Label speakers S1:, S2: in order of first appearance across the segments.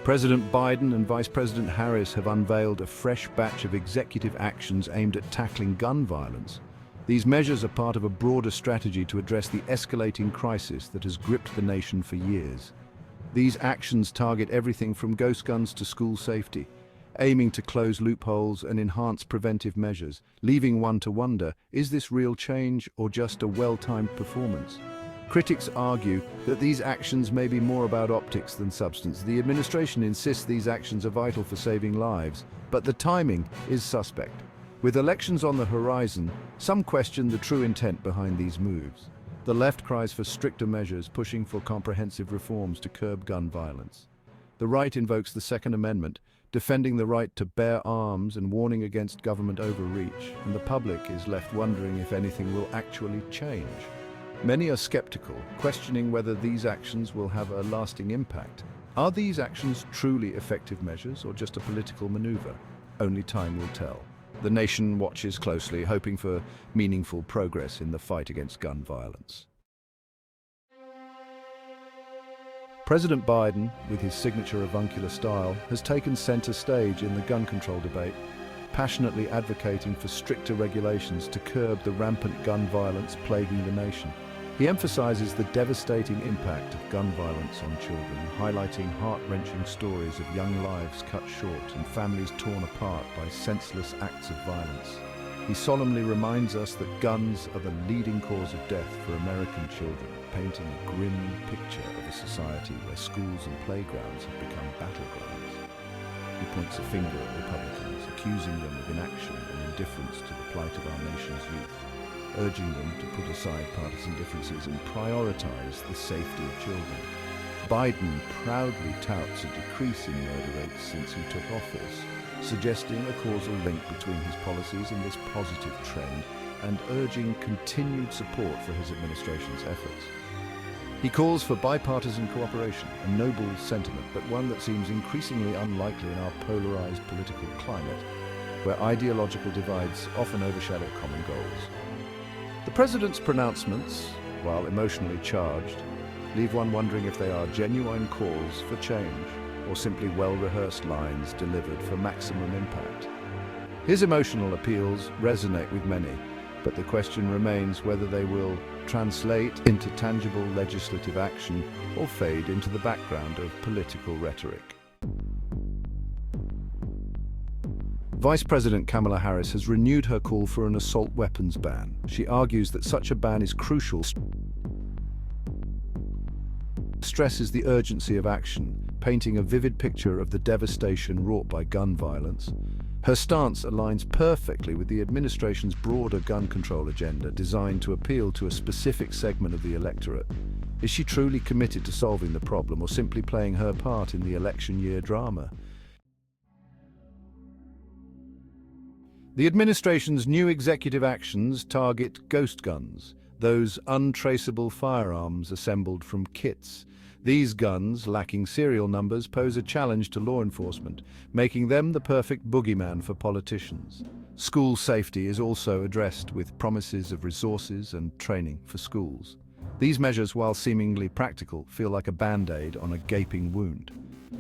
S1: President Biden and Vice President Harris have unveiled a fresh batch of executive actions aimed at tackling gun violence. These measures are part of a broader strategy to address the escalating crisis that has gripped the nation for years. These actions target everything from ghost guns to school safety, aiming to close loopholes and enhance preventive measures, leaving one to wonder, is this real change or just a well-timed performance? Critics argue that these actions may be more about optics than substance. The administration insists these actions are vital for saving lives, but the timing is suspect. With elections on the horizon, some question the true intent behind these moves. The left cries for stricter measures, pushing for comprehensive reforms to curb gun violence. The right invokes the Second Amendment, defending the right to bear arms and warning against government overreach, and the public is left wondering if anything will actually change. Many are skeptical, questioning whether these actions will have a lasting impact. Are these actions truly effective measures or just a political maneuver? Only time will tell. The nation watches closely, hoping for meaningful progress in the fight against gun violence. President Biden, with his signature avuncular style, has taken center stage in the gun control debate, passionately advocating for stricter regulations to curb the rampant gun violence plaguing the nation. He emphasizes the devastating impact of gun violence on children, highlighting heart-wrenching stories of young lives cut short and families torn apart by senseless acts of violence. He solemnly reminds us that guns are the leading cause of death for American children, painting a grim picture of a society where schools and playgrounds have become battlegrounds. He points a finger at Republicans, accusing them of inaction and indifference to the plight of our nation's youth, urging them to put aside partisan differences and prioritize the safety of children. Biden proudly touts a decrease in murder rates since he took office, suggesting a causal link between his policies and this positive trend, and urging continued support for his administration's efforts. He calls for bipartisan cooperation, a noble sentiment, but one that seems increasingly unlikely in our polarized political climate, where ideological divides often overshadow common goals. The president's pronouncements, while emotionally charged, leave one wondering if they are genuine calls for change or simply well-rehearsed lines delivered for maximum impact. His emotional appeals resonate with many, but the question remains whether they will translate into tangible legislative action or fade into the background of political rhetoric. Vice President Kamala Harris has renewed her call for an assault weapons ban. She argues that such a ban is crucial, stresses the urgency of action, painting a vivid picture of the devastation wrought by gun violence. Her stance aligns perfectly with the administration's broader gun control agenda, designed to appeal to a specific segment of the electorate. Is she truly committed to solving the problem or simply playing her part in the election year drama? The administration's new executive actions target ghost guns, those untraceable firearms assembled from kits. These guns, lacking serial numbers, pose a challenge to law enforcement, making them the perfect boogeyman for politicians. School safety is also addressed with promises of resources and training for schools. These measures, while seemingly practical, feel like a band-aid on a gaping wound.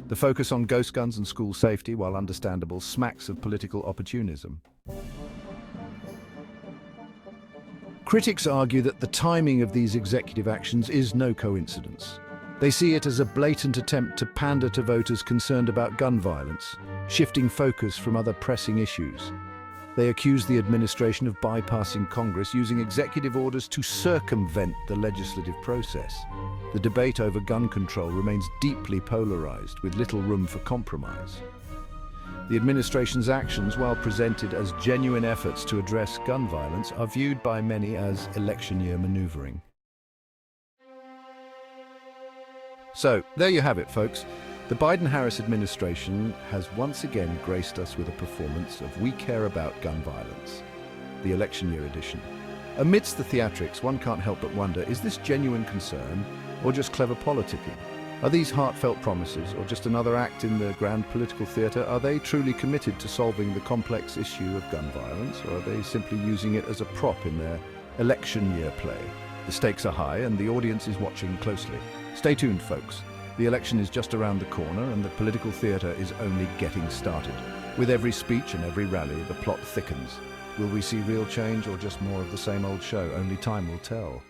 S1: The focus on ghost guns and school safety, while understandable, smacks of political opportunism. Critics argue that the timing of these executive actions is no coincidence. They see it as a blatant attempt to pander to voters concerned about gun violence, shifting focus from other pressing issues. They accuse the administration of bypassing Congress, using executive orders to circumvent the legislative process. The debate over gun control remains deeply polarized, with little room for compromise. The administration's actions, while presented as genuine efforts to address gun violence, are viewed by many as election year maneuvering. So, there you have it, folks. The Biden-Harris administration has once again graced us with a performance of We Care About Gun Violence, the election year edition. Amidst the theatrics, one can't help but wonder, is this genuine concern or just clever politicking? Are these heartfelt promises or just another act in the grand political theatre? Are they truly committed to solving the complex issue of gun violence, or are they simply using it as a prop in their election year play? The stakes are high and the audience is watching closely. Stay tuned, folks. The election is just around the corner and the political theatre is only getting started. With every speech and every rally, the plot thickens. Will we see real change or just more of the same old show? Only time will tell.